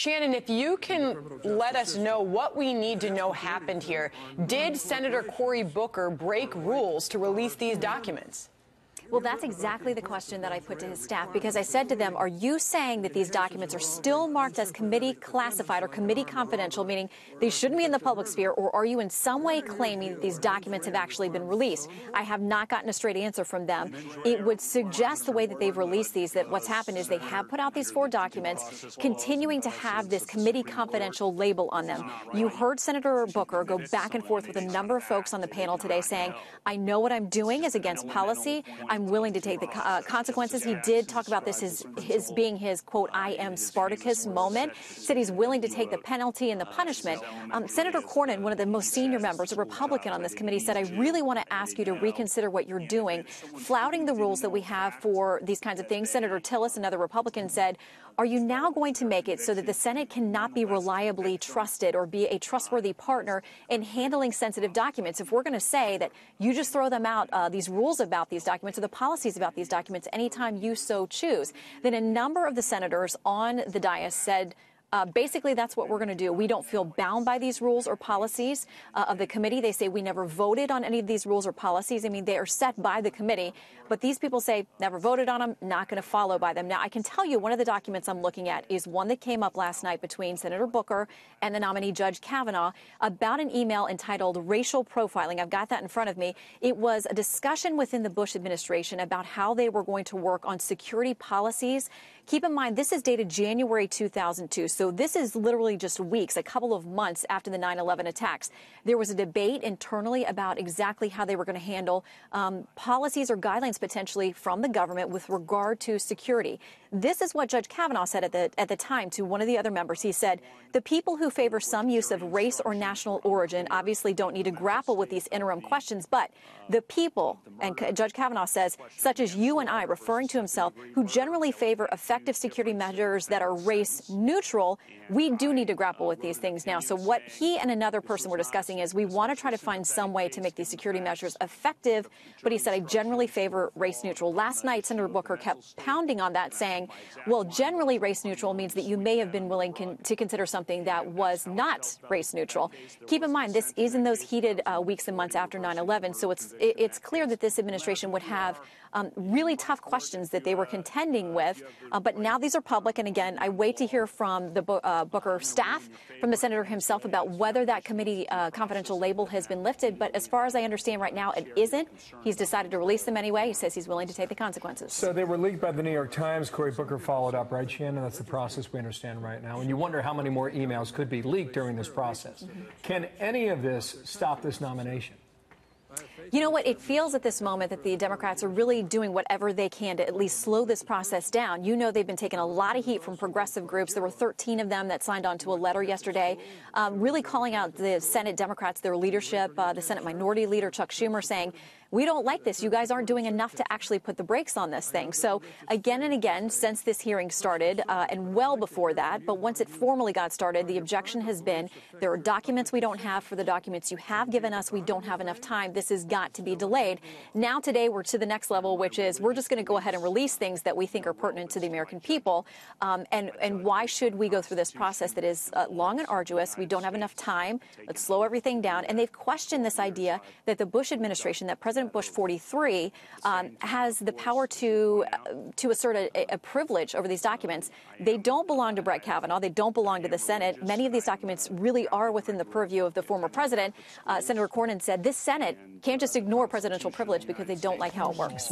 Shannon, if you can let us know what we need to know happened here. Did Senator Cory Booker break rules to release these documents? Well, that's exactly the question that I put to his staff, because I said to them, are you saying that these documents are still marked as committee classified or committee confidential, meaning they shouldn't be in the public sphere, or are you in some way claiming that these documents have actually been released? I have not gotten a straight answer from them. It would suggest the way that they've released these, that what's happened is they have put out these 4 documents, continuing to have this committee confidential label on them. You heard Senator Booker go back and forth with a number of folks on the panel today saying, I know what I'm doing is against policy. I'm willing to take the consequences. He did talk about this as being his, quote, I am Spartacus moment. Said he's willing to take the penalty and the punishment. Senator Cornyn, one of the most senior members, a Republican on this committee, said, I really want to ask you to reconsider what you're doing, flouting the rules that we have for these kinds of things. Senator Tillis, another Republican, said, are you now going to make it so that the Senate cannot be reliably trusted or be a trustworthy partner in handling sensitive documents? If we're going to say that you just throw them out, these rules about these documents or the policies about these documents anytime you so choose, then a number of the senators on the dais said, basically, that's what we're going to do. We don't feel bound by these rules or policies of the committee. They say we never voted on any of these rules or policies. I mean, they are set by the committee. But these people say never voted on them, not going to follow by them. Now, I can tell you one of the documents I'm looking at is one that came up last night between Senator Booker and the nominee Judge Kavanaugh about an email entitled Racial Profiling. I've got that in front of me. It was a discussion within the Bush administration about how they were going to work on security policies. Keep in mind, this is dated January 2002, so this is literally just weeks, a couple of months after the 9/11 attacks. There was a debate internally about exactly how they were going to handle policies or guidelines potentially from the government with regard to security. This is what Judge Kavanaugh said at the time to one of the other members. He said, the people who favor some use of race or national origin obviously don't need to grapple with these interim questions, but the people, and Judge Kavanaugh says, such as you and I, referring to himself, who generally favor effective security measures that are race neutral, we do need to grapple with these things now. So what he and another person were discussing is we want to try to find some way to make these security measures effective. But he said, I generally favor race neutral. Last night, Senator Booker kept pounding on that, saying, well, generally race neutral means that you may have been willing to consider something that was not race neutral. Keep in mind, this is in those heated weeks and months after 9/11. So it's clear that this administration would have really tough questions that they were contending with. But now these are public. And again, I wait to hear from the Booker staff, from the senator himself, about whether that committee confidential label has been lifted. But as far as I understand right now, it isn't. He's decided to release them anyway. He says he's willing to take the consequences. So they were leaked by the New York Times. Cory Booker followed up, right, Shannon? That's the process we understand right now. And you wonder how many more emails could be leaked during this process. Can any of this stop this nomination? You know what? It feels at this moment that the Democrats are really doing whatever they can to at least slow this process down. You know, they've been taking a lot of heat from progressive groups. There were 13 of them that signed on to a letter yesterday, really calling out the Senate Democrats, their leadership, the Senate Minority Leader Chuck Schumer, saying, we don't like this. You guys aren't doing enough to actually put the brakes on this thing. So again and again, since this hearing started, and well before that, but once it formally got started, the objection has been there are documents we don't have. For the documents you have given us, we don't have enough time. This has got to be delayed. Now today we're to the next level, which is we're just going to go ahead and release things that we think are pertinent to the American people. And why should we go through this process that is long and arduous? We don't have enough time. Let's slow everything down. And they've questioned this idea that the Bush administration, that President Bush 43 has the power to assert a privilege over these documents. They don't belong to Brett Kavanaugh. They don't belong to the Senate. Many of these documents really are within the purview of the former president. Senator Cornyn said this Senate can't just ignore presidential privilege because they don't like how it works.